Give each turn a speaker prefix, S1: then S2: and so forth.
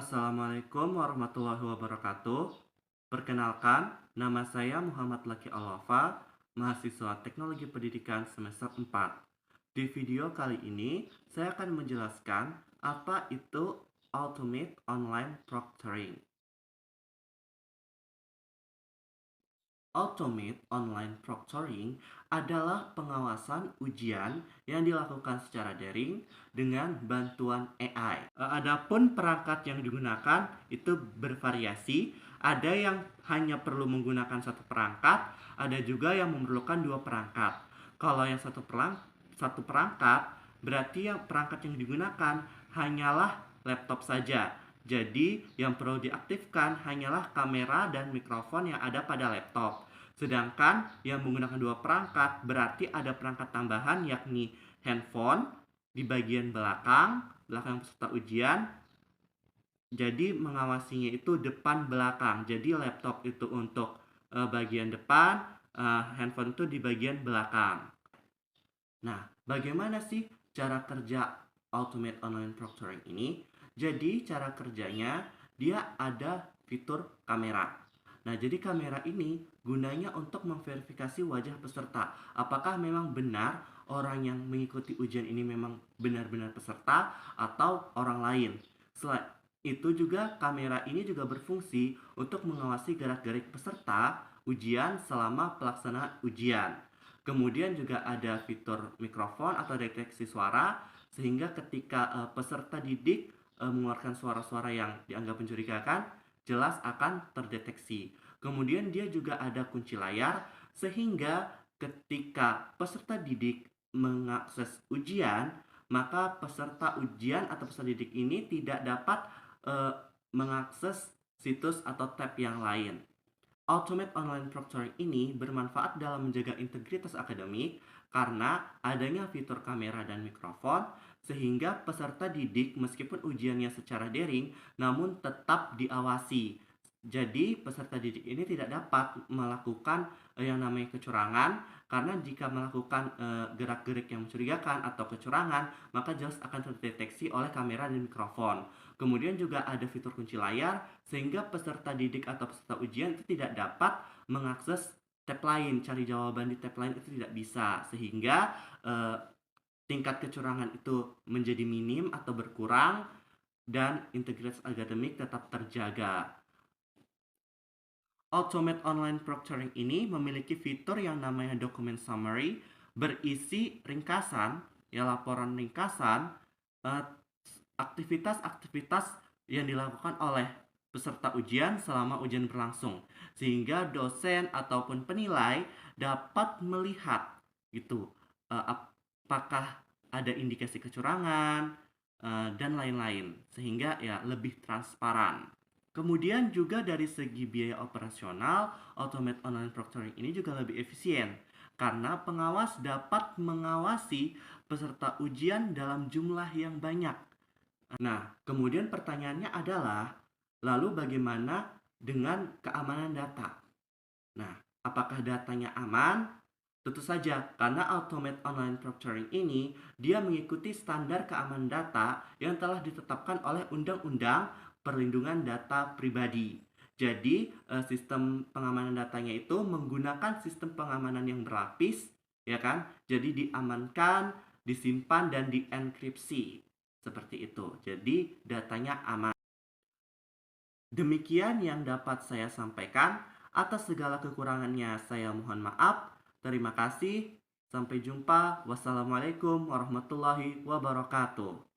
S1: Assalamualaikum warahmatullahi wabarakatuh. Perkenalkan, nama saya Muhammad Laki Alafa, mahasiswa Teknologi Pendidikan semester 4. Di video kali ini, saya akan menjelaskan apa itu Automate Online Proctoring. Automate Online Proctoring adalah pengawasan ujian yang dilakukan secara daring dengan bantuan AI. Adapun perangkat yang digunakan itu bervariasi. Ada yang hanya perlu menggunakan satu perangkat, ada juga yang memerlukan dua perangkat. Kalau yang satu perangkat, berarti yang perangkat yang digunakan hanyalah laptop saja. Jadi, yang perlu diaktifkan hanyalah kamera dan mikrofon yang ada pada laptop. Sedangkan yang menggunakan dua perangkat berarti ada perangkat tambahan yakni handphone di bagian belakang peserta ujian. Jadi mengawasinya itu depan belakang. Jadi laptop itu untuk bagian depan, handphone itu di bagian belakang. Nah, bagaimana sih cara kerja Automate Online Proctoring ini? Jadi cara kerjanya dia ada fitur kamera. Nah, jadi kamera ini gunanya untuk memverifikasi wajah peserta. Apakah memang benar orang yang mengikuti ujian ini memang benar-benar peserta atau orang lain. Selain itu juga kamera ini juga berfungsi untuk mengawasi gerak-gerik peserta ujian selama pelaksanaan ujian. Kemudian juga ada fitur mikrofon atau deteksi suara sehingga ketika peserta didik mengeluarkan suara-suara yang dianggap mencurigakan, jelas akan terdeteksi. Kemudian dia juga ada kunci layar sehingga ketika peserta didik mengakses ujian, maka peserta ujian atau peserta didik ini tidak dapat mengakses situs atau tab yang lain. Automate Online Proctoring ini bermanfaat dalam menjaga integritas akademik karena adanya fitur kamera dan mikrofon sehingga peserta didik meskipun ujiannya secara daring namun tetap diawasi. Jadi peserta didik ini tidak dapat melakukan yang namanya kecurangan karena jika melakukan gerak-gerik yang mencurigakan atau kecurangan maka jelas akan terdeteksi oleh kamera dan mikrofon. Kemudian juga ada fitur kunci layar sehingga peserta didik atau peserta ujian itu tidak dapat mengakses tab lain, cari jawaban di tab lain itu tidak bisa sehingga tingkat kecurangan itu menjadi minim atau berkurang dan integritas akademik tetap terjaga. Automate Online Proctoring ini memiliki fitur yang namanya Document Summary, berisi ringkasan, ya laporan ringkasan, aktivitas-aktivitas yang dilakukan oleh peserta ujian selama ujian berlangsung, sehingga dosen ataupun penilai dapat melihat gitu apakah ada indikasi kecurangan dan lain-lain, sehingga ya lebih transparan. Kemudian juga dari segi biaya operasional, Automate Online Proctoring ini juga lebih efisien karena pengawas dapat mengawasi peserta ujian dalam jumlah yang banyak. Nah, kemudian pertanyaannya adalah, lalu bagaimana dengan keamanan data? Nah, apakah datanya aman? Tentu saja, karena Automate Online Proctoring ini, dia mengikuti standar keamanan data yang telah ditetapkan oleh Undang-Undang Perlindungan Data Pribadi. Jadi, sistem pengamanan datanya itu menggunakan sistem pengamanan yang berlapis, ya kan? Jadi diamankan, disimpan, dan dienkripsi. Seperti itu. Jadi, datanya aman. Demikian yang dapat saya sampaikan. Atas segala kekurangannya saya mohon maaf. Terima kasih. Sampai jumpa. Wassalamualaikum warahmatullahi wabarakatuh.